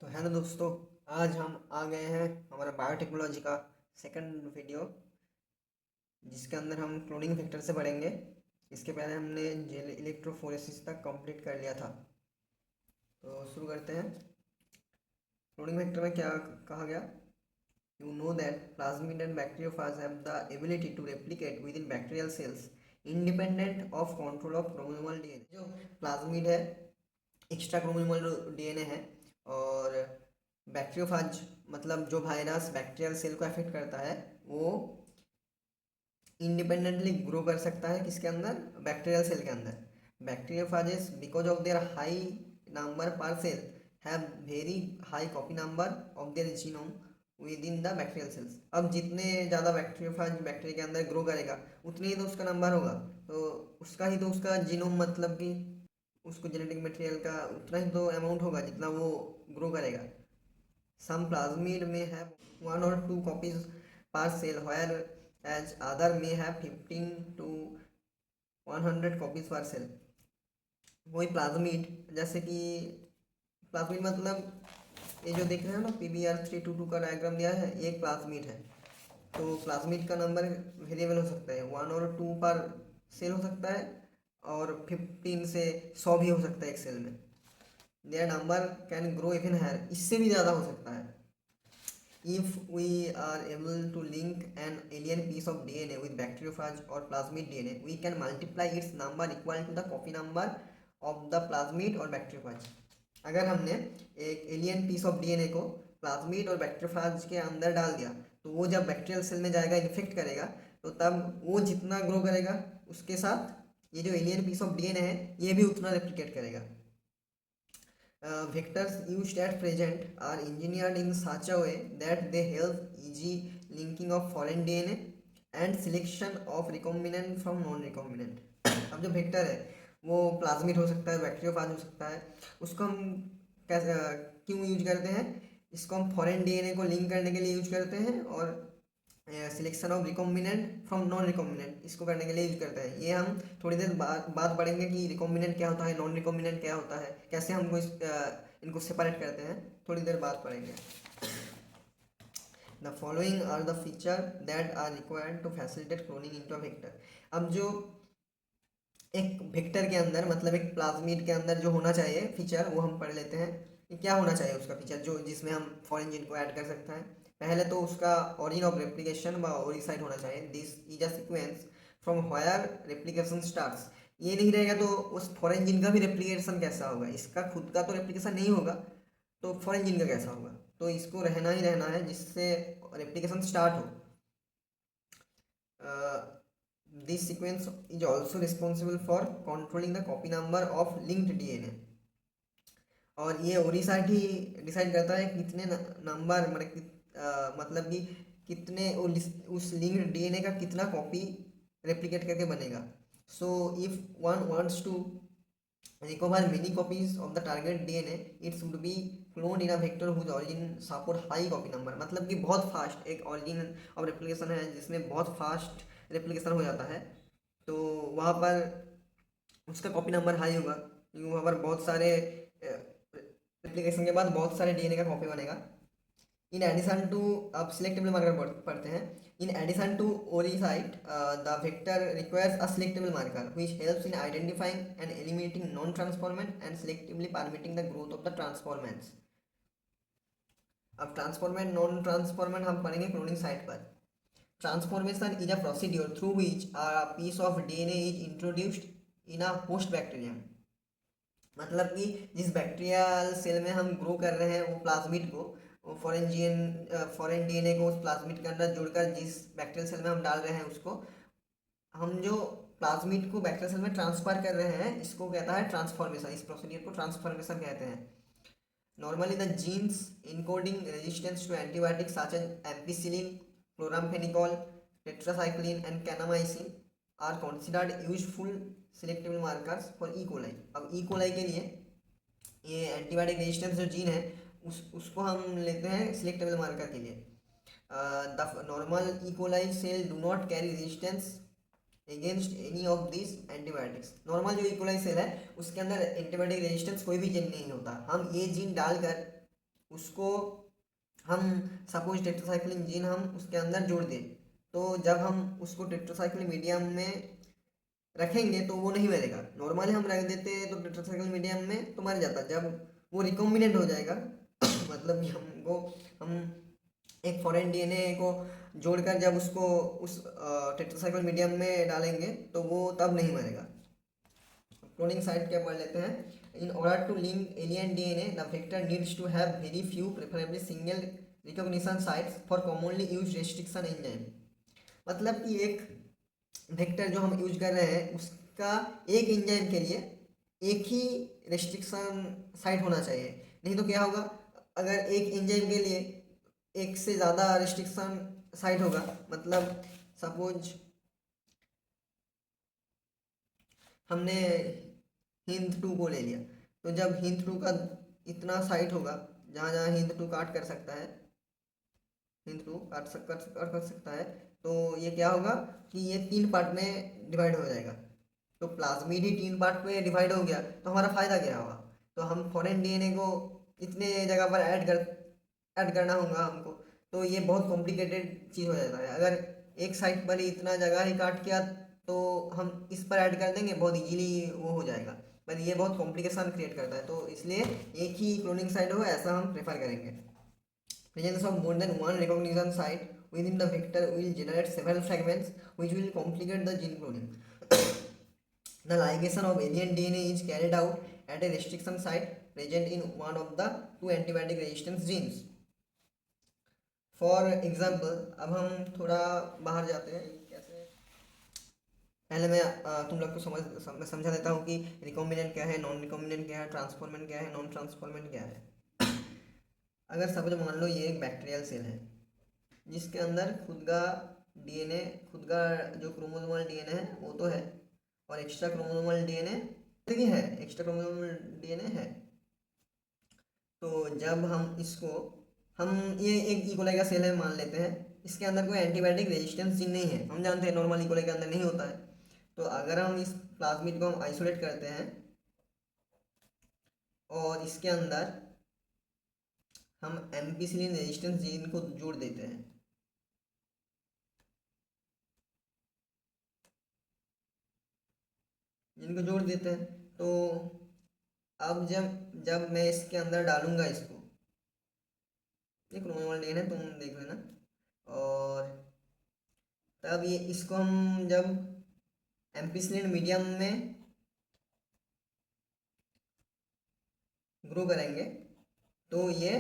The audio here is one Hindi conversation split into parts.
तो हेलो दोस्तों, आज हम आ गए हैं हमारा बायोटेक्नोलॉजी का सेकंड वीडियो, जिसके अंदर हम क्लोनिंग फैक्टर से पढ़ेंगे। इसके पहले हमने जेल इलेक्ट्रोफोरेसिस तक कंप्लीट कर लिया था। तो शुरू करते हैं। क्लोनिंग फैक्टर में क्या कहा गया? You know that plasmid and bacteriophage have the ability to replicate within bacterial cells independent of control of chromosomal DNA. जो प्लाज्मिड है, एक्स्ट्रा क्रोमोसोमल डीएनए है, और बैक्टीरियोफाज मतलब जो वायरस बैक्टीरियल सेल को अफेक्ट करता है, वो इंडिपेंडेंटली ग्रो कर सकता है। किसके अंदर? बैक्टीरियल सेल के अंदर। Bacteriophages because of their high number per cell have very high copy number of their genome within the bacterial cells. अब जितने ज़्यादा बैक्टीरियोफाज बैक्टीरिया के अंदर ग्रो करेगा, उतने ही तो उसका नंबर होगा। तो उसका ही तो उसका जीनोम मतलब कि उसको जेनेटिक मटेरियल का उतना ही तो अमाउंट होगा जितना वो ग्रो करेगा। Some plasmid may have one or two copies per cell, whereas other may have 15 to 100 copies per cell। वही प्लाज्मिड, जैसे कि प्लाज्मिड मतलब ये जो देख रहे हैं ना, PBr322 का डायग्राम दिया है, ये एक प्लाज्मिड है। तो प्लाज्मिड का नंबर वेरिएबल हो सकता है, 1 और 2 पर सेल हो सकता है, और 15 से 100 भी हो सकता है एक सेल में। Their number can grow even higher, इससे भी ज़्यादा हो सकता है। If we are able to link an alien piece of DNA with bacteriophage or plasmid DNA, we can multiply its number equal to the copy number of the plasmid or bacteriophage। अगर हमने एक एलियन पीस ऑफ डीएनए को प्लाज्मिड और बैक्टीरियोफाज के अंदर डाल दिया, तो वो जब बैक्टीरियल सेल में जाएगा, इन्फेक्ट करेगा, तो तब वो जितना ग्रो करेगा, उसके साथ ये जो एलियन पीस ऑफ डीएनए है, ये भी उतना रेप्लिकेट करेगा। Vectors used at present are engineered in such a way that they help easy linking of foreign DNA and selection of recombinant from non-recombinant। अब जो वेक्टर है वो प्लाज्मिड हो सकता है, बैक्टीरियोफाज हो सकता है। उसको हम कैसे क्यों यूज करते हैं? इसको हम फॉरेन डीएनए को लिंक करने के लिए यूज करते हैं, और selection of recombinant from non recombinant इसको करने के लिए यूज करते हैं। ये हम थोड़ी देर बाद पढ़ेंगे कि रिकॉम्बिनेंट क्या होता है, नॉन रिकॉम्बिनेंट क्या होता है, कैसे हमको इनको सेपरेट करते हैं, थोड़ी देर बाद पढ़ेंगे। The following are the feature that are required to facilitate cloning into a vector. अब जो एक वेक्टर के अंदर मतलब एक प्लाज्मिड के अंदर जो होना चाहिए फीचर, वो हम पढ़ लेते हैं कि क्या होना चाहिए उसका फीचर, जो जिसमें हम फॉरेन जीन को ऐड कर सकते हैं। पहले तो उसका ऑरिजिन ऑफ रेप्लिकेशन व ओरिसाइट होना चाहिए। This is a sequence from where replication starts. ये नहीं रहेगा तो उस फॉरेन जीन का भी रेप्लिकेशन कैसा होगा? इसका खुद का तो रेप्लिकेशन नहीं होगा, तो फॉरेन जीन का कैसा होगा? तो इसको रहना ही रहना है जिससे रेप्लिकेशन स्टार्ट हो। This sequence is also responsible for controlling the copy number of linked DNA। और ये ओरिसाइट ही डिसाइड करता है कितने नंबर मतलब कि कितने उस लिंक्ड डीएनए का कितना कॉपी रेप्लिकेट करके बनेगा। So if one wants to recover many copies of the target DNA, it should be cloned in a vector whose origin support high copy number। मतलब कि बहुत फास्ट एक origin of replication है जिसमें बहुत फास्ट रेप्लिकेशन हो जाता है, तो वहाँ पर उसका कॉपी नंबर हाई होगा, क्योंकि वहाँ पर बहुत सारे रेप्लिकेशन के बाद बहुत सारे डीएनए का कॉपी बनेगा। इन एडिशन टू, अब सिलेक्टेबल मार्कर पढ़ते हैं। In addition to ori site the vector requires a selectable marker which helps in identifying and eliminating non transformant and selectively permitting the growth of the transformants. अब ट्रांसफॉर्मेंट नॉन ट्रांसफॉर्मेंट हम पढ़ेंगे क्लोनिंग साइट पर। Transformation is a procedure through which a piece of DNA is introduced in a host bacterium. मतलब कि जिस बैक्टीरियल सेल में हम ग्रो कर रहे हैं वो प्लाज्मिड को, वो फॉरेन डीएनए को उस प्लाज्मिड के अंदर जुड़कर जिस बैक्टीरियल सेल में हम डाल रहे हैं, उसको हम जो प्लाज्मिड को बैक्टीरियल सेल में ट्रांसफर कर रहे हैं, इसको कहता है ट्रांसफॉर्मेशन। इस प्रोसीडियर को ट्रांसफॉर्मेशन कहते हैं। Normally the genes encoding resistance to antibiotics such as ampicillin, chloramphenicol, tetracycline and kanamycin are considered useful selectable markers for E coli. अब ई कोलाई के लिए ये एंटीबायोटिक रेजिस्टेंस जो जीन है, उसको हम लेते हैं सिलेक्टेबल मार्कर के लिए। The normal E coli cell do not carry resistance against any of this antibiotics. Normal जो ई कोलाई सेल है उसके अंदर एंटीबायोटिक रेजिस्टेंस कोई भी जीन नहीं होता। हम ये जीन डालकर उसको हम सपोज टेट्रासाइक्लिन जीन हम उसके अंदर जोड़ दें, तो जब हम उसको टेट्रासाइक्लिन मीडियम में रखेंगे तो वो नहीं मरेगा। नॉर्मली हम रख देते हैं तो टेट्रासाइक्लिन मीडियम में तो मर जाता। जब वो रिकॉम्बिनेंट हो जाएगा मतलब कि हम एक फॉरेन डीएनए को जोड़कर जब उसको उस टेट्रासाइक्लिन मीडियम में डालेंगे तो वो तब नहीं मरेगा। क्लोनिंग साइट क्या पढ़ लेते हैं। In order to link alien DNA the vector needs to have very few preferably single recognition sites for commonly use restriction enzyme. मतलब कि एक वेक्टर जो हम यूज कर रहे हैं उसका एक एंजाइम के लिए एक ही रेस्ट्रिक्शन साइट होना चाहिए। नहीं तो क्या होगा, अगर एक एंजाइम के लिए एक से ज़्यादा रेस्ट्रिक्शन साइट होगा, मतलब सपोज हमने हिंद टू को ले लिया, तो जब हिंद टू का इतना साइट होगा जहाँ जहाँ हिंद टू काट कर सकता है, हिंद टू कर सकता है, तो ये क्या होगा कि ये 3 पार्ट में डिवाइड हो जाएगा। तो प्लाज्मिड ही 3 पार्ट में डिवाइड हो गया तो हमारा फ़ायदा क्या होगा। तो हम फॉरेन डीएनए को इतने जगह पर ऐड करना होगा हमको, तो ये बहुत कॉम्प्लिकेटेड चीज़ हो जाता है। अगर एक साइट पर ही इतना जगह ही काट किया तो हम इस पर ऐड कर देंगे, बहुत इजीली वो हो जाएगा। पर ये बहुत कॉम्प्लिकेशन क्रिएट करता है, तो इसलिए एक ही क्लोनिंग साइट हो ऐसा हम प्रेफर करेंगे। Presence of more than one recognition site within the vector will generate several fragments which will complicate the gene cloning. The ligation of alien DNA is carried out at a restriction site present in one of the two antibiotic resistance genes. For example, अब हम थोड़ा बाहर जाते हैं कैसे। पहले मैं तुम लोग को समझा देता हूँ कि रिकॉम्बिनेंट क्या है, नॉन रिकॉम्बिनेंट क्या है, ट्रांसफॉर्मेंट क्या है, नॉन ट्रांसफॉर्मेंट क्या है। अगर सपोज मान लो ये एक बैक्टीरियल सेल है जिसके अंदर खुद का डीएनए, खुद का जो क्रोमोसोमल डीएनए है वो तो है, और एक्स्ट्रा क्रोमोसोमल डीएनए भी है, एक्स्ट्रा क्रोमोसोमल डीएनए है। तो जब हम इसको हम ये एक इकोलाई का सेल है मान लेते हैं, इसके अंदर कोई एंटीबायोटिक रेजिस्टेंस जीन नहीं है, हम जानते हैं नॉर्मल इकोलाई के अंदर नहीं होता है। तो अगर हम इस प्लाज्मिड को हम आइसोलेट करते हैं और इसके अंदर हम एम्पिसिलिन रेजिस्टेंस जीन को जोड़ देते हैं, जिनको जोड़ देते हैं, तो अब जब जब मैं इसके अंदर डालूंगा इसको, ये क्रोमोसोमल डीएनए तुम देख लेना, और तब ये इसको हम जब एम्पिसिलिन मीडियम में ग्रो करेंगे तो ये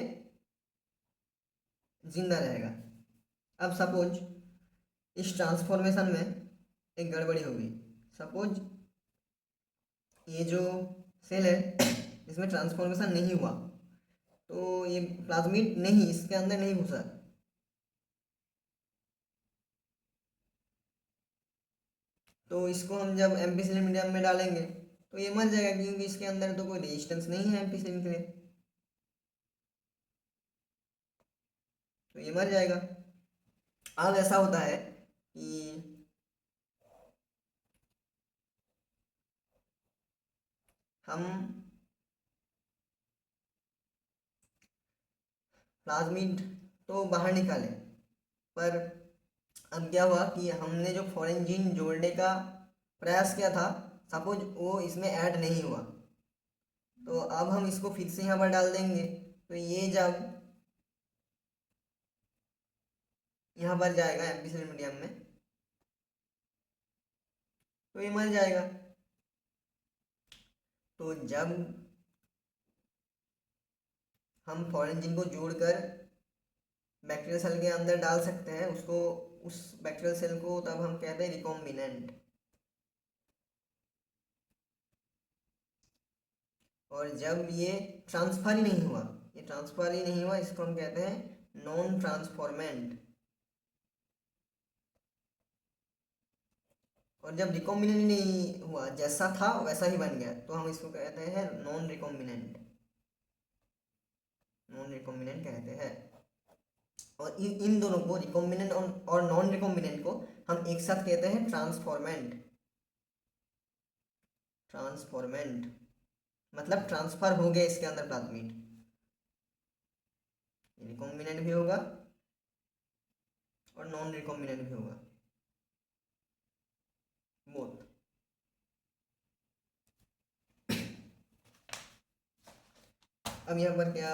जिंदा रहेगा। अब सपोज इस ट्रांसफॉर्मेशन में एक गड़बड़ी होगी, सपोज ये जो सेल है इसमें ट्रांसफॉर्मेशन नहीं हुआ, तो ये प्लाज्मिड नहीं इसके अंदर नहीं घुसा, तो इसको हम जब एम्पिसिलिन मीडियम में डालेंगे तो ये मर जाएगा, क्योंकि इसके अंदर तो कोई रेजिस्टेंस नहीं है एम्पिसिलिन के लिए, तो ये मर जाएगा। अब ऐसा होता है कि हम प्लाज्मिड तो बाहर निकाले, पर अब क्या हुआ कि हमने जो फॉरेन जीन जोड़ने का प्रयास किया था, सपोज वो इसमें ऐड नहीं हुआ, तो अब हम इसको फिर से यहाँ पर डाल देंगे, तो ये जब यहाँ पर जाएगा एम्पिसिलिन मीडियम में तो ये मर जाएगा। तो जब हम फॉरेन जीन को जोड़कर बैक्टीरियल सेल के अंदर डाल सकते हैं उसको, उस बैक्टीरियल सेल को तब हम कहते हैं रिकॉम्बिनेंट। और जब ये ट्रांसफर ही नहीं हुआ, ये ट्रांसफर ही नहीं हुआ, इसको हम कहते हैं नॉन ट्रांसफॉर्मेंट। और जब रिकॉम्बिनेंट नहीं हुआ, जैसा था वैसा ही बन गया, तो हम इसको कहते हैं नॉन रिकॉम्बिनेंट, नॉन रिकॉम्बिनेंट कहते हैं। और इन दोनों को रिकॉम्बिनेंट और नॉन रिकॉम्बिनेंट को हम एक साथ कहते हैं ट्रांसफॉर्मेंट। ट्रांसफॉर्मेंट मतलब ट्रांसफर हो गया इसके अंदर प्लाज्मिड। रिकॉम्बिनेंट भी होगा और नॉन रिकॉम्बिनेंट भी होगा, बोथ। अब यहाँ पर क्या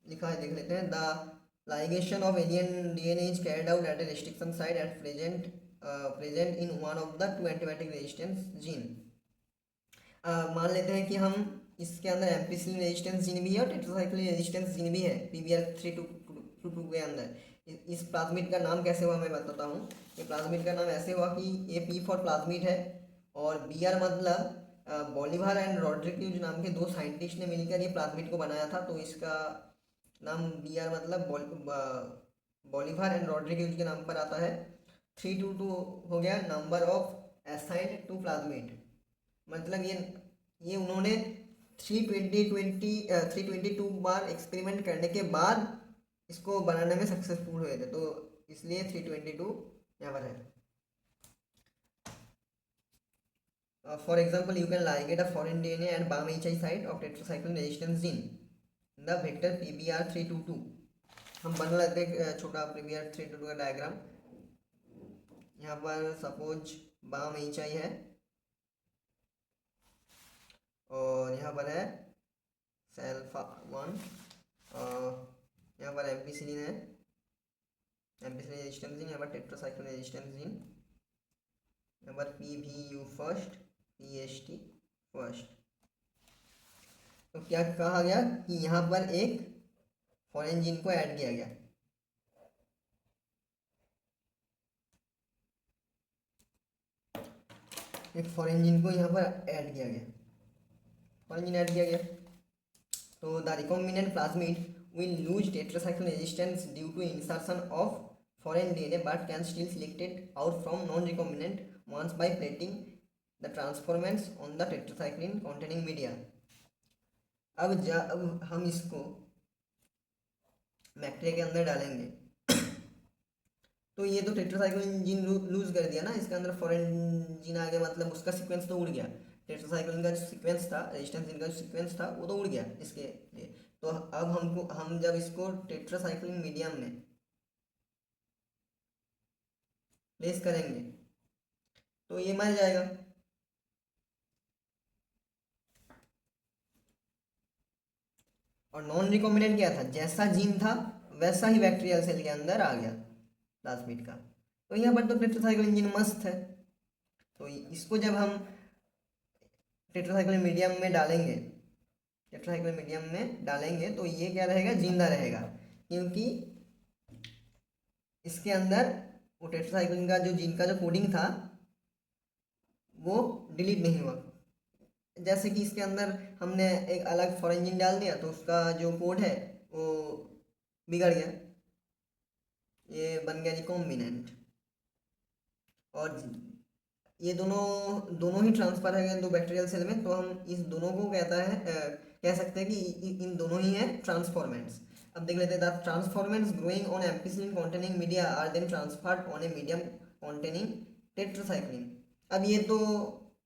लिखा है देख लेते हैं। The ligation of alien DNA is carried out at a restriction site at present in one of the two antibiotic resistance gene। मान लेते हैं कि हम इसके अंदर एम्पिसिलिन रेजिस्टेंस जीन भी है और टेट्रासाइक्लिन रेजिस्टेंस जीन भी है PBR322 के अंदर। इस प्लाज्मिड का नाम कैसे हुआ मैं बताता हूँ। ये प्लाज्मिड का नाम ऐसे हुआ कि ये P फॉर प्लाज्मिड है और BR मतलब बॉलीवार एंड रॉड्रिग्यूज नाम के दो साइंटिस्ट ने मिलकर ये प्लाज्मिड को बनाया था। तो इसका नाम BR मतलब बॉलीवार एंड रॉड्रिग्यूज के नाम पर आता है। 322 हो गया number of assigned to plasmid, मतलब ये उन्होंने 322 बार एक्सपेरिमेंट करने के बाद इसको बनाने में सक्सेसफुल हुए थे, तो इसलिए 322 यहाँ पर है। For example, you can ligate a foreign DNA and BAM HI site of tetracycline resistance gene, the vector PBR322। हम बना लेते हैं छोटा PBR322 का डायग्राम। यहाँ पर सपोज BAM HI है और यहाँ पर है सेल्फा 1, यहाँ पर एम्पिसिलिन है, एम्पिसिलिन रेजिस्टेंस जीन, यहाँ पर टेट्रासाइक्लिन रेजिस्टेंस जीन, यहाँ पर PVU फर्स्ट, PST फर्स्ट। तो क्या कहा गया कि यहाँ पर एक फॉरेन जीन को ऐड किया गया। एक फॉरेन जीन को यहाँ पर ऐड किया गया, फॉरेन जीन ऐड किया गया। तो the recombinant plasmid will lose tetracycline resistance due to insertion of foreign DNA but can still selected out from non-recombinant ones by plating the transformants on the tetracycline containing media। अब हम इसको बैक्टीरिया के अंदर डालेंगे तो ये तो टेट्रासाइक्लिन जीन लूज कर दिया ना, इसके अंदर फॉरेन जीन आ गया, मतलब उसका सीक्वेंस तो उड़ गया। टेट्रासाइक्लिन का जो सीक्वेंस था, रेजिस्टेंस जीन का जो सीक्वेंस था वो तो उड़ गया इसके लिए। तो अब हम जब इसको टेट्रासाइक्लिन मीडियम में प्लेस करेंगे तो ये मर जाएगा। और नॉन रिकॉम्बिनेंट क्या था, जैसा जीन था वैसा ही बैक्टीरियल सेल के अंदर आ गया प्लाज्मिड का। तो यहाँ पर तो टेट्रासाइक्लिन जीन मस्त है। तो इसको जब हम टेट्रासाइक्लिन मीडियम में डालेंगे, टेट्रासाइक्लिन मीडियम में डालेंगे तो ये क्या रहेगा, जिंदा रहेगा, क्योंकि इसके अंदर वो टेट्रासाइक्लिन का जो जीन का जो कोडिंग था वो डिलीट नहीं हुआ। जैसे कि इसके अंदर हमने एक अलग फॉरेन जीन डाल दिया तो उसका जो कोड है वो बिगड़ गया, ये बन गया रिकॉम्बिनेंट। और ये दोनों ही ट्रांसफर है दो बैक्टीरियल सेल में, तो हम इस दोनों को कह सकते हैं कि इन दोनों ही हैं ट्रांसफॉर्मेंट्स। अब देख लेते हैं, the transformants growing on ampicillin containing media are then transferred on a medium containing tetracycline. अब ये तो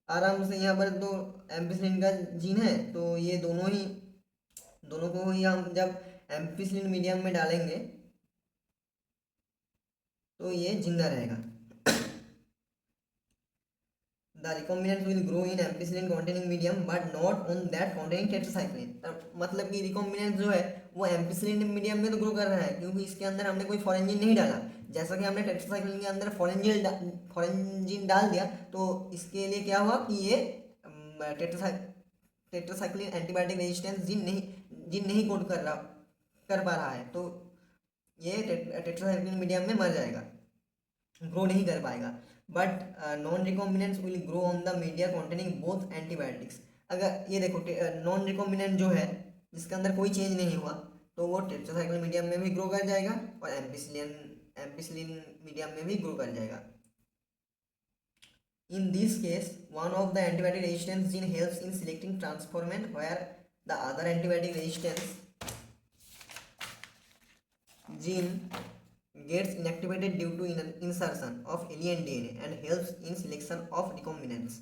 आराम से यहाँ पर तो एम्पिसिलिन का जीन है, तो ये दोनों को ही हम जब एम्पिसिलिन मीडियम में डालेंगे तो ये जिंदा रहेगा। The recombinants will grow in ampicillin containing medium but not on that containing tetracycline। मतलब कि रिकॉम्बिनेंट जो है वो एम्पिसिलिन मीडियम में तो ग्रो कर रहा है क्योंकि इसके अंदर हमने कोई फॉरेन जीन नहीं डाला। जैसा कि हमने टेट्रासाइक्लिन के अंदर फॉरेन जीन डाल दिया तो इसके लिए क्या हुआ कि ये टेट्रासाइक्लिन एंटीबायोटिक रेजिस्टेंस जीन नहीं कोड कर पा रहा है, तो ये टेट्रासाइक्लिन मीडियम में मर जाएगा, ग्रो नहीं कर पाएगा। But non recombinants will grow on the media containing both antibiotics. अगर ये देखो नॉन रिकॉम्बिनेंट जो है जिसके अंदर कोई चेंज नहीं हुआ तो वो टेट्रासाइक्लिन मीडियम में भी ग्रो कर जाएगा और एम्पिसिलिन मीडियम में भी ग्रो कर जाएगा। In this case, one of the antibiotic resistance gene helps in selecting transformant where the other antibiotic resistance gene gets inactivated due to insertion of alien DNA and helps in selection of recombinants।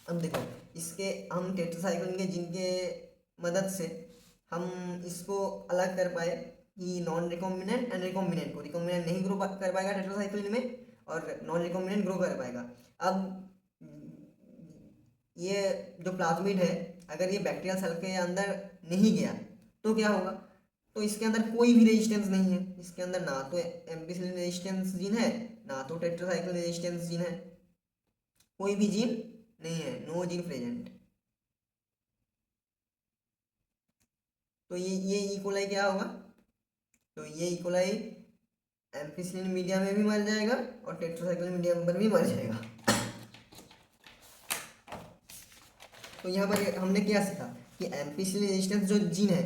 अब देखो इसके हम टेट्रासाइक्लिन के जीन के मदद से हम इसको अलग कर पाए कि नॉन रिकॉम्बिनेंट एंड रिकॉम्बिनेंट को, रिकॉम्बिनेंट नहीं ग्रो कर पाएगा टेट्रासाइक्लिन में और नॉन रिकॉम्बिनेंट ग्रो कर पाएगा। अब ये जो प्लाज्मिड है, अगर ये बैक्टीरियल सेल के अंदर नहीं गया तो क्या होगा, तो इसके अंदर कोई भी रेजिस्टेंस नहीं है, इसके अंदर ना तो एम्पिसिलिन रेजिस्टेंस जीन है, ना तो टेट्रासाइक्लिन रेजिस्टेंस जीन है, कोई भी जीन नहीं है, नो जीन प्रेजेंट। तो ये इकोलाई क्या होगा, तो ये इकोलाई एम्पिसिलिन मीडिया में भी मर जाएगा और टेट्रासाइक्लिन मीडियम पर भी मर जाएगा। तो यहाँ पर हमने क्या सीखा कि एम्पिसिलिन रेजिस्टेंस जो जीन है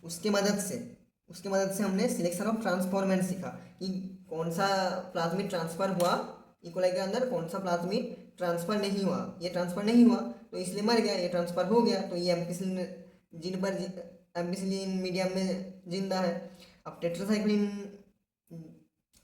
उसके मदद से हमने सिलेक्शन ऑफ ट्रांसफॉर्मेंट सीखा कि कौन सा प्लाज्मिड ट्रांसफर हुआ इकोलाई के अंदर, कौन सा प्लाज्मिड ट्रांसफर नहीं हुआ। ये ट्रांसफर नहीं हुआ तो इसलिए मर गया, ये ट्रांसफर हो गया तो ये एम्पिसिलिन जीन पर एम्पिसिलिन मीडियम में जिंदा है। अब टेट्रासाइक्लिन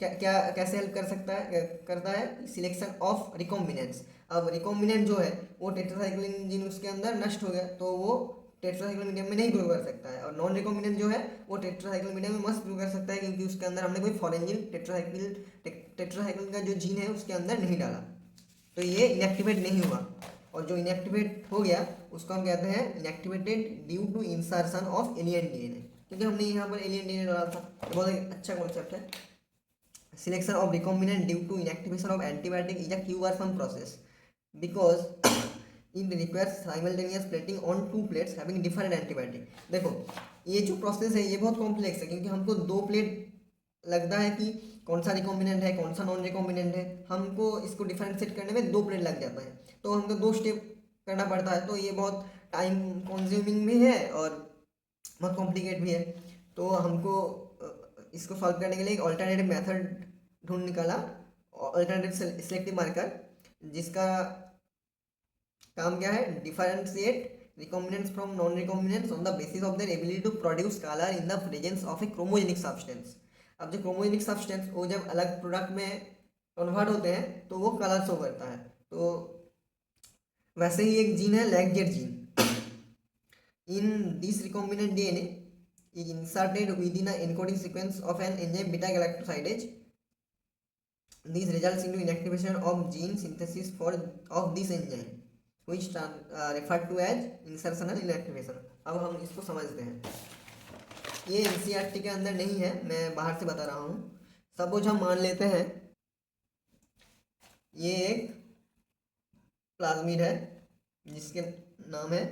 क्या क्या कैसे हेल्प कर सकता है, करता है सिलेक्शन ऑफ रिकॉम्बिनेंट्स। अब रिकॉम्बिनेंट जो है वो टेट्रासाइक्लिन जीन उसके अंदर नष्ट हो गया तो वो टेट्रासाइक्लिन मीडियम में नहीं ग्रो कर सकता है, और नॉन रिकॉम्बिनेंट जो है वो टेट्रासाइक्लिन मीडियम में मस्त ग्रो कर सकता है क्योंकि उसके अंदर हमने कोई फॉरेन जीन टेट्रासाइक्लिन का जो जीन है उसके अंदर नहीं डाला, तो ये इनएक्टिवेट नहीं हुआ। और जो इनएक्टिवेट हो गया उसको हम कहते हैं inactivated due to insertion of alien DNA, क्योंकि हमने यहाँ पर एलियन डीएनए डाला था। बहुत एक अच्छा कॉन्सेप्ट है। Selection of recombinant due to inactivation of antibiotic is a cumbersome process because it requires simultaneous plating on two plates having different antibiotic। देखो ये जो प्रोसेस है ये बहुत कॉम्प्लेक्स है क्योंकि हमको दो प्लेट लगता है कि कौन सा रिकॉम्बिनेंट है कौन सा नॉन रिकॉम्बिनेंट है, हमको इसको डिफरेंशिएट करने में दो प्लेट लग जाता है, तो हमको दो स्टेप करना पड़ता है, तो ये बहुत टाइम कंज्यूमिंग भी है और बहुत कॉम्प्लिकेट भी है। तो हमको इसको सॉल्व करने के लिए एक ऑल्टरनेटिव मेथड ढूंढ निकाला, ऑल्टरनेटिव सिलेक्टिव मार्कर, जिसका काम क्या है, differentiate recombinants from non recombinants on the basis of their ability to produce colour in the presence of a chromogenic substance. अब जो क्रोमोजेनिक सब्सटेंस वो जब अलग प्रोडक्ट में कन्वर्ट होते हैं तो वो कलर शो करता है। तो वैसे ही एक जीन है lacZ gene, in this recombinant DNA is inserted within a encoding sequence of an enzyme beta galactosidase. This results into inactivation of gene synthesis of this enzyme, which referred to as insertional inactivation। अब हम इसको समझते हैं। ये एनसीईआरटी के अंदर नहीं है, मैं बाहर से बता रहा हूँ। सपोज हम मान लेते हैं ये एक प्लाज्मिड है जिसके नाम है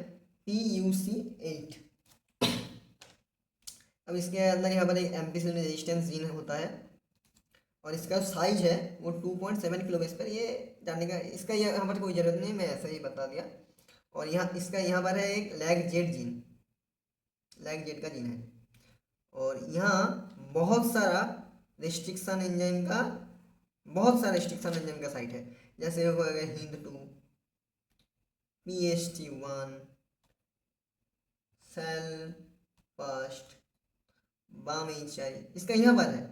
PUC8। अब इसके अंदर यहाँ पर एक एम्पिसिलिन रेजिस्टेंस जीन होता है और इसका साइज है वो 2.7 किलोबेस पर, ये जानने का इसका यहाँ पर कोई ज़रूरत नहीं, मैं ऐसा ही बता दिया। और यहाँ पर है एक लैगजेट जीन, लैगजेट का जीन है, और यहाँ बहुत सारा रिस्ट्रिक्शन एंजाइम का साइट है, जैसे हो गया HIND2, PST1, सेल फास्ट, बामेचाई, इसका यहाँ पर है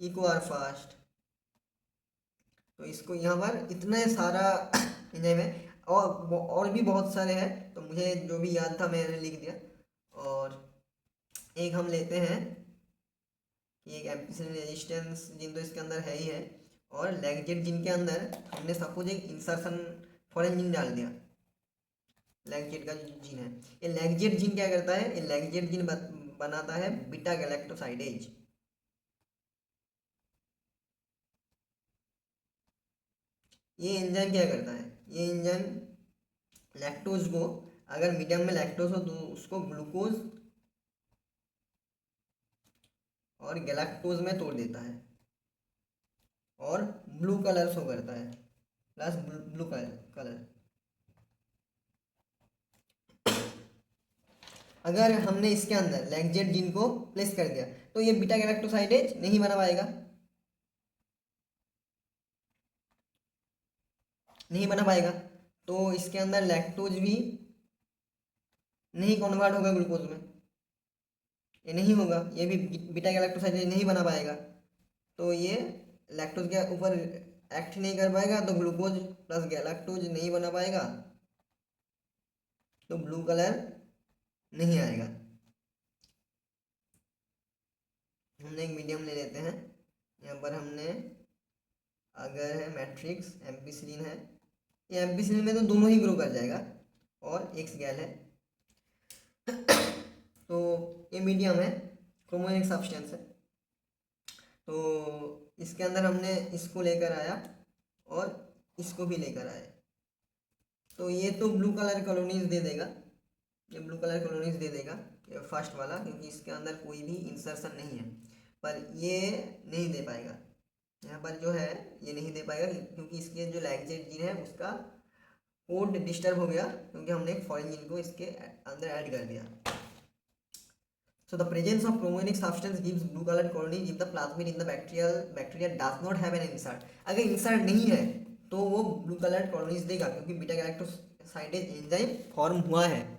इक्वार फास्ट। तो इसको यहाँ पर इतने सारा एंजाइम है और भी बहुत सारे हैं, तो मुझे जो भी याद था मैंने लिख दिया। और एक हम लेते हैं कि एक एम्पिसिलिन रेजिस्टेंस जीन तो इसके अंदर है ही है, और लैगजेट जीन के अंदर हमने सपोज एक इंसर्शन फॉरेन जीन डाल दिया, लैगजेट का जीन है। ये लैगजेट जीन क्या करता है, ये लैगजेट जीन बनाता है बीटा गैलेक्टोसाइडेज। ये एंजाइम क्या करता है, ये एंजाइम लैक्टोज को, अगर मीडियम में लैक्टोज हो तो उसको ग्लूकोज और गैलेक्टोज में तोड़ देता है और ब्लू कलर शो करता है, प्लस ब्लू कलर। अगर हमने इसके अंदर लैगजेट जीन को प्लेस कर दिया तो ये बीटा गैलेक्टोसाइडेज नहीं बना पाएगा, तो इसके अंदर लैक्टोज भी नहीं कन्वर्ट होगा ग्लूकोज में, ये नहीं होगा, ये भी बीटा गैलेक्टोसाइडेज नहीं बना पाएगा, तो ये लैक्टोज के ऊपर एक्ट नहीं कर पाएगा, तो ग्लूकोज प्लस गैलेक्टोज नहीं बना पाएगा, तो ब्लू कलर नहीं आएगा। हमने एक मीडियम ले लेते हैं, यहाँ पर हमने अगर है मैट्रिक्स एम्पिसिलिन है, ये एम्पिसिलिन में तो दोनों ही ग्रो कर जाएगा और एक्स गैल है। तो ये मीडियम है, क्रोमोजेनिक सब्सटेंस है। तो इसके अंदर हमने इसको लेकर आया और इसको भी लेकर आए, तो ये तो ब्लू कलर कॉलोनीज दे देगा, ये ब्लू कलर कॉलोनीज दे देगा ये फर्स्ट वाला, क्योंकि इसके अंदर कोई भी इंसर्शन नहीं है। पर ये नहीं दे पाएगा, यहाँ पर जो है ये नहीं दे पाएगा, क्योंकि इसके जो लैगजेट जीन है उसका कोड डिस्टर्ब हो गया, क्योंकि हमने एक फॉरेन जीन को इसके अंदर ऐड कर दिया। So the presence of chromogenic substance gives blue colored colonies if the plasmid in the bacteria does not have an insert. अगर इंसर्ट नहीं है तो वो ब्लू कलर्ड कॉलोनीज देगा, क्योंकि बीटा गैलेक्टोसाइडेज एंजाइम फॉर्म हुआ है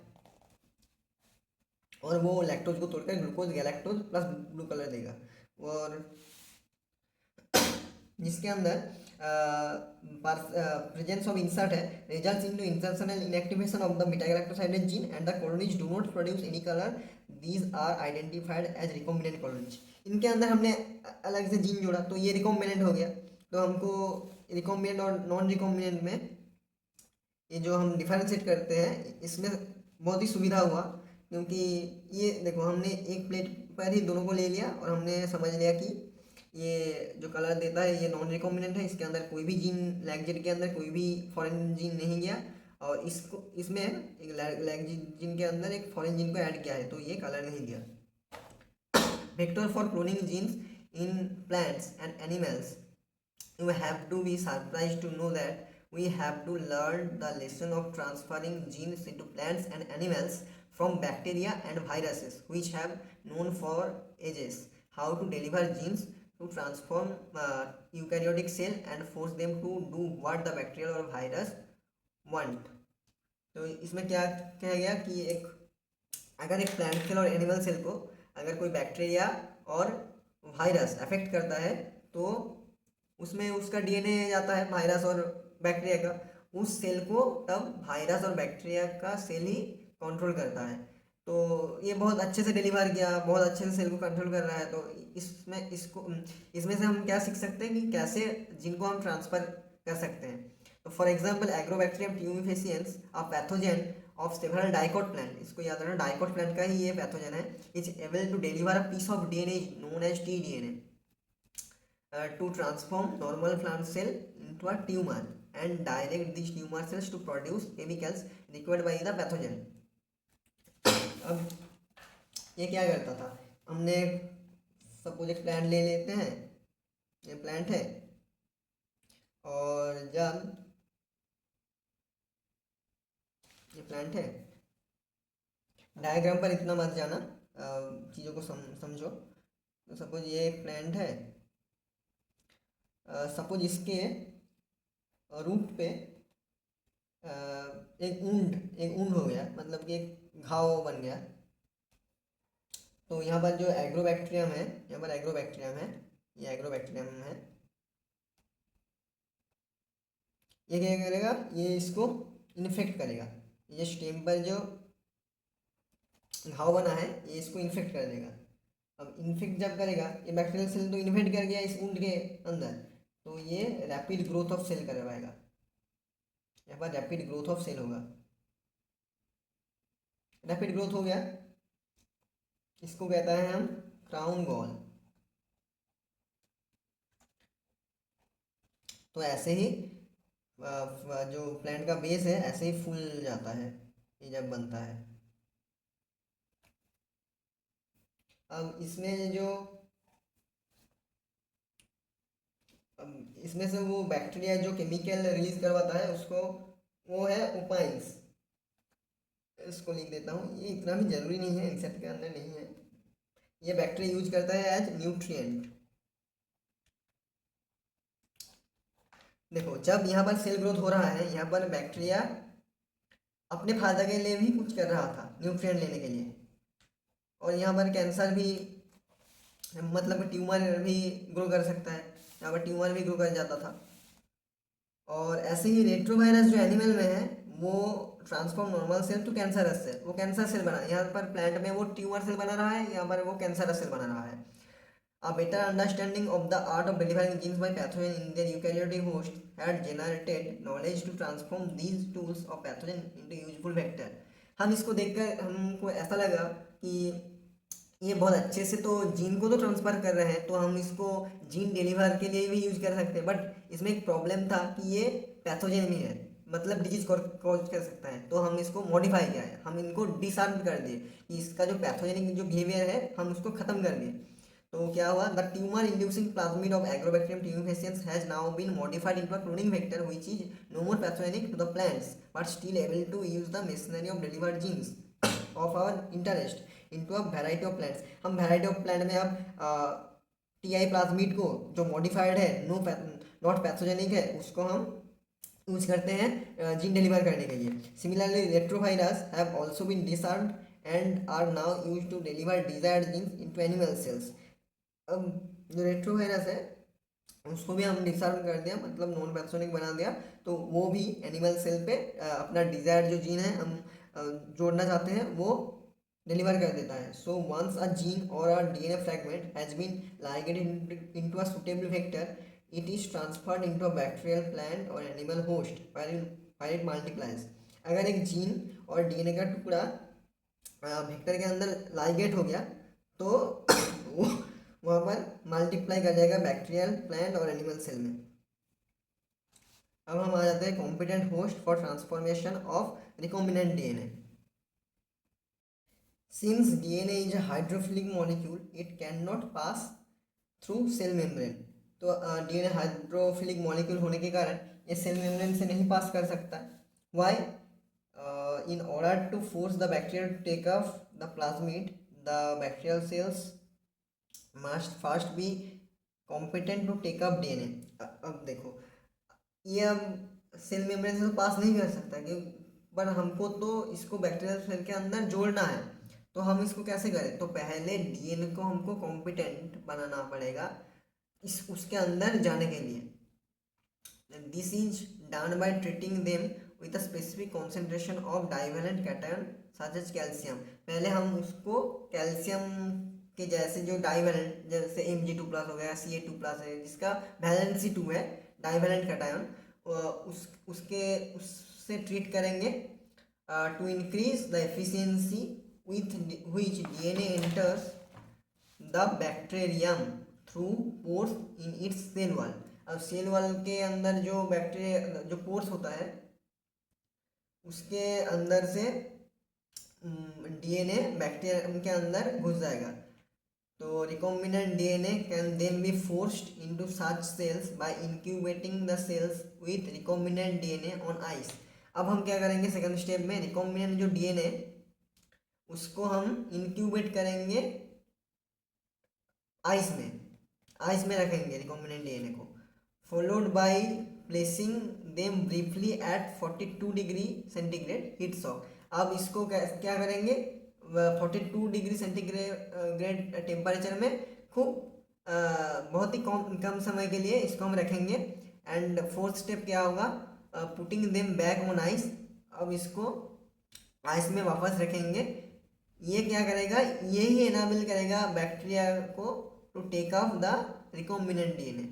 और वो लैक्टोज को तोड़कर glucose galactose plus blue colour देगा। और जिसके अंदर प्रेजेंस ऑफ इंसर्ट है results into insertion and inactivation of the beta galactosidase gene and the colonies do not produce any colour, these are identified as recombinant colonies. इनके अंदर हमने अलग से जीन जोड़ा तो ये रिकॉम्बिनेंट हो गया, तो हमको रिकॉम्बिनेंट और नॉन रिकॉम्बिनेंट में ये जो हम डिफरेंशिएट करते हैं इसमें बहुत ही सुविधा हुआ, क्योंकि ये देखो हमने एक प्लेट पर ही दोनों को ले लिया और हमने समझ लिया कि ये जो कलर देता है ये नॉन रिकॉम्बिनेंट है, इसके अंदर कोई भी जीन लैगजेट के अंदर कोई भी फॉरेन जीन नहीं गया, और इसको इसमें एक लैगजेट जीन के अंदर एक फॉरेन जीन को ऐड किया है, तो ये कलर नहीं दिया। Vector for cloning genes in plants and animals, you have to be surprised to know that we have to learn the lesson of transferring genes into plants and animals from bacteria and viruses which have known for ages how to deliver genes to transform eukaryotic cell and force them to do what the bacteria or virus want। तो इसमें क्या कहा गया कि एक अगर एक प्लांट सेल और एनिमल सेल को अगर कोई बैक्टीरिया और वायरस अफेक्ट करता है तो उसमें उसका डीएनए जाता है वायरस और बैक्टीरिया का, उस सेल को तब वायरस और बैक्टीरिया का सेल ही कंट्रोल करता है। तो ये बहुत अच्छे से डिलीवर किया, बहुत अच्छे से सेल को कंट्रोल कर रहा है। तो इसमें से हम क्या सीख सकते हैं कि कैसे जिनको हम ट्रांसफर कर सकते हैं। तो for example agrobacterium tumefaciens a pathogen of several dicot plant, इसको याद रखना डाइकोट प्लांट का ही ये पैथोजन है, is able to deliver a piece of DNA known as T DNA to transform normal plant cell into a tumor and direct these tumor cells to produce chemicals required by the pathogen। अब ये क्या करता था, हमने सपोज एक प्लांट ले लेते हैं, ये प्लांट है, और जब ये प्लांट है, डायग्राम पर इतना मत जाना, चीज़ों को समझो। तो सपोज ये एक प्लांट है, सपोज इसके रूट पे एक ऊंड हो गया, मतलब कि एक घाव बन गया। तो यहाँ पर जो एग्रोबैक्टीरियम है, यहाँ पर एग्रोबैक्टीरियम है, ये एग्रोबैक्टीरियम है, ये क्या करेगा, ये इसको इन्फेक्ट करेगा, ये स्टेम पर जो घाव बना है ये इसको इन्फेक्ट कर देगा। अब इन्फेक्ट जब करेगा, ये बैक्टीरियल सेल तो इन्फेक्ट कर गया इस ऊंड के अंदर, तो ये रैपिड ग्रोथ ऑफ सेल करवाएगा, यहाँ पर रैपिड ग्रोथ ऑफ सेल होगा। रैपिड ग्रोथ हो गया, इसको कहता है हम क्राउन गॉल। तो ऐसे ही जो प्लांट का बेस है ऐसे ही फूल जाता है ये जब बनता है। अब इसमें से वो बैक्टीरिया जो केमिकल रिलीज करवाता है उसको, वो है ओपाइंस, इसको लिख देता हूँ, ये इतना भी जरूरी नहीं है, एक्सेप्ट के अंदर नहीं है। ये बैक्टीरिया यूज करता है एज न्यूट्रिएंट। देखो जब यहाँ पर सेल ग्रोथ हो रहा है, यहाँ पर बैक्टीरिया अपने फायदा के लिए भी कुछ कर रहा था, न्यूट्रिएंट लेने के लिए, और यहाँ पर कैंसर भी, मतलब ट्यूमर भी ग्रो कर सकता है, यहाँ पर ट्यूमर भी ग्रो कर जाता था। और ऐसे ही रेट्रोवायरस जो एनिमल में है वो transform normal cell to cancerous cell, वो कैंसर सेल बना, यहाँ पर प्लांट में वो ट्यूमर सेल बना रहा है, यहाँ पर वो कैंसरस सेल बना रहा है। A better understanding of the art of delivering genes by pathogen in their eukaryotic host had generated knowledge to transform these tools of pathogen into useful vector। हम इसको देखकर हमको ऐसा लगा कि ये बहुत अच्छे से तो जीन को तो ट्रांसफर कर रहे हैं, तो हम इसको जीन डिलीवर के लिए भी यूज कर सकते हैं, बट इसमें एक प्रॉब्लम था कि ये पैथोजन भी है, मतलब डिजीज कॉज कर सकता है। तो हम इसको मॉडिफाई किया है, हम इनको डिसआर्म कर दिए कि इसका जो पैथोजेनिक जो बिहेवियर है हम उसको खत्म कर दिए। तो क्या हुआ, the tumour inducing plasmid of Agrobacterium tumefaciens has now been modified into a cloning vector which is no more pathogenic to the plants but still able to use the machinery of delivered genes of our interest into a variety of plants. हम वैरायटी ऑफ प्लांट में अब टीआई प्लाज्मिड को जो मॉडिफाइड है, नॉट पैथोजेनिक है, उसको हम यूज करते हैं जीन डिलीवर करने के लिए। Similarly retrovirus have also been disarmed and are now used to deliver desired genes into animal cells. अब जो रेट्रोवायरस है उसको भी हम डिसआर्म कर दिया, मतलब नॉन पैथोजेनिक बना दिया, तो वो भी एनिमल सेल पे अपना डिजायर्ड जो जीन है हम जोड़ना चाहते हैं वो डिलीवर कर देता है। So once a gene or a DNA fragment has been ligated into a suitable vector, it is transferred into a bacterial plant or animal host where it multiplies। अगर एक जीन और डीएनए का टुकड़ा वेक्टर के अंदर लाइगेट हो गया तो वो वहाँ पर मल्टीप्लाई कर जाएगा बैक्टीरियल, प्लांट और एनिमल सेल में। अब हम आ जाते हैं competent host for transformation of recombinant DNA. Since DNA is a hydrophilic molecule it can not pass through cell membrane. तो डीएनए हाइड्रोफिलिक मॉलिक्यूल होने के कारण ये सेल मेम्ब्रेन से नहीं पास कर सकता। Why? In order to force the bacteria to take off the plasmid, the bacterial cells must first be competent to take up DNA. अब देखो ये अब सेल मेम्ब्रेन से तो पास नहीं कर सकता कि, पर हमको तो इसको बैक्टीरियल सेल के अंदर जोड़ना है, तो हम इसको कैसे करें? तो पहले डीएनए को हमको कॉम्पिटेंट बनाना पड़ेगा इस उसके अंदर जाने के लिए। This is done by treating them with a specific concentration of divalent cation such as calcium. पहले हम उसको कैल्शियम के जैसे जो डाइवेलेंट, जैसे Mg2+ हो गया, Ca2+ है जिसका वैलेंसी 2 है, डाइवेलेंट कैटायन, उससे ट्रीट करेंगे to increase the efficiency with which DNA enters the bacterium through pores in its cell wall। अब सेल वॉल के अंदर जो बैक्टीरिया जो पोर्स होता है उसके अंदर से डीएनए बैक्टीरिया के अंदर घुस जाएगा। तो recombinant DNA can then be forced into such cells by incubating the cells with recombinant DNA on ice. अब हम क्या करेंगे सेकंड स्टेप में, रिकॉम्बिनेंट जो डीएनए उसको हम इंक्यूबेट करेंगे आइस में रखेंगे रिकॉम्बिनेंट डीएनए को, followed by placing them briefly at 42 degree centigrade heat shock. अब इसको क्या करेंगे, 42 डिग्री सेंटीग्रेड टेम्परेचर में खूब बहुत ही कम समय के लिए इसको हम रखेंगे। एंड फोर्थ स्टेप क्या होगा, putting them back on ice. अब इसको आइस में वापस रखेंगे। ये क्या करेगा, ये ही एनाबल करेगा बैक्टीरिया को to take off the recombinant DNA.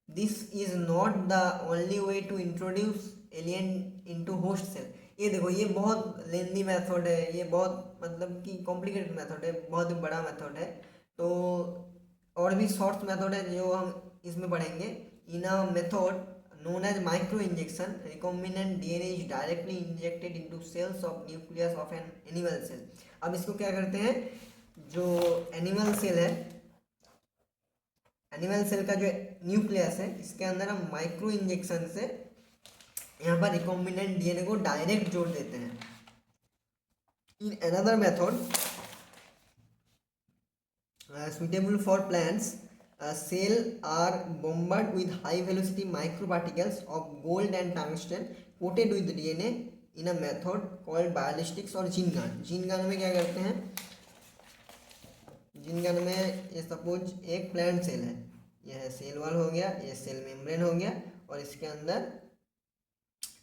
This is not the only way to introduce alien into host cell. ये देखो ये बहुत लेंदी मेथड है, ये बहुत मतलब कि कॉम्प्लिकेटेड मेथड है, बहुत बड़ा मेथड है। तो और भी शॉर्ट मेथड है जो हम इसमें पढ़ेंगे। In a method known as micro injection, recombinant DNA is directly injected into cells of nucleus of an animal cell। अब इसको क्या करते हैं, जो एनिमल सेल है, एनिमल सेल का जो न्यूक्लियस है इसके अंदर हम माइक्रो इंजेक्शन से यहाँ पर रिकॉम्बिनेंट डीएनए को डायरेक्ट जोड़ देते हैं। In another method suitable for plants, cell are bombarded with high velocity microparticles of gold and tungsten coated with DNA in a method called ballistics और जीन गन। जीन गन में क्या करते हैं, जीन गन में ये सपोज एक प्लांट सेल है, यह सेल वॉल हो गया, ये सेल मेम्ब्रेन हो गया और इसके अंदर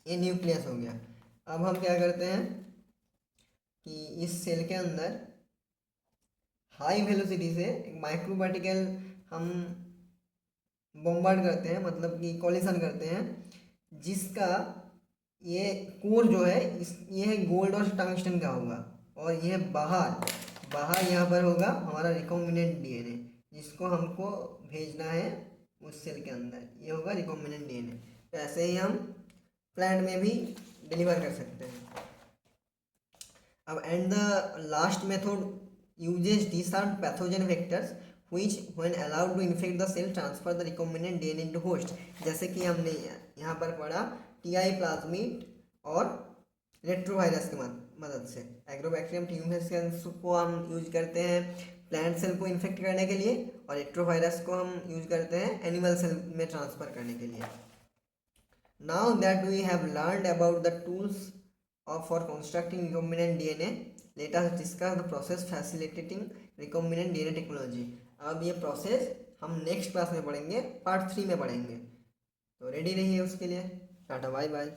ये न्यूक्लियस हो गया। अब हम क्या करते हैं कि इस सेल के अंदर हाई वेलोसिटी से एक माइक्रो पार्टिकल हम बॉम्बार्ड करते हैं, मतलब कि कॉलिशन करते हैं, जिसका ये कोर जो है इस ये है गोल्ड और टंगस्टन का होगा, और ये बाहर बाहर यहाँ पर होगा हमारा रिकॉम्बिनेंट डीएनए, जिसको हमको भेजना है उस सेल के अंदर, ये होगा रिकॉम्बिनेंट डीएनए। तो ऐसे ही हम प्लांट में भी डिलीवर कर सकते हैं। अब and the last method uses disarmed pathogen vectors which when allowed to infect the cell transfer the recombinant DNA into host। जैसे कि हमने यहाँ पर पढ़ा टीआई प्लाज्मिड और रेट्रोवायरस की मदद से एग्रोबैक्टीरियम ट्यूमेसेंस को हम यूज करते हैं प्लांट सेल को इन्फेक्ट करने के लिए, और रेट्रोवायरस को हम यूज करते हैं एनिमल सेल में ट्रांसफर करने के लिए। Now that we have learned about the tools for constructing recombinant DNA, let us discuss the process facilitating recombinant DNA technology। अब ये प्रोसेस हम नेक्स्ट क्लास में पढ़ेंगे, पार्ट 3 में पढ़ेंगे। तो रेडी रहिए उसके लिए। Tata bye bye.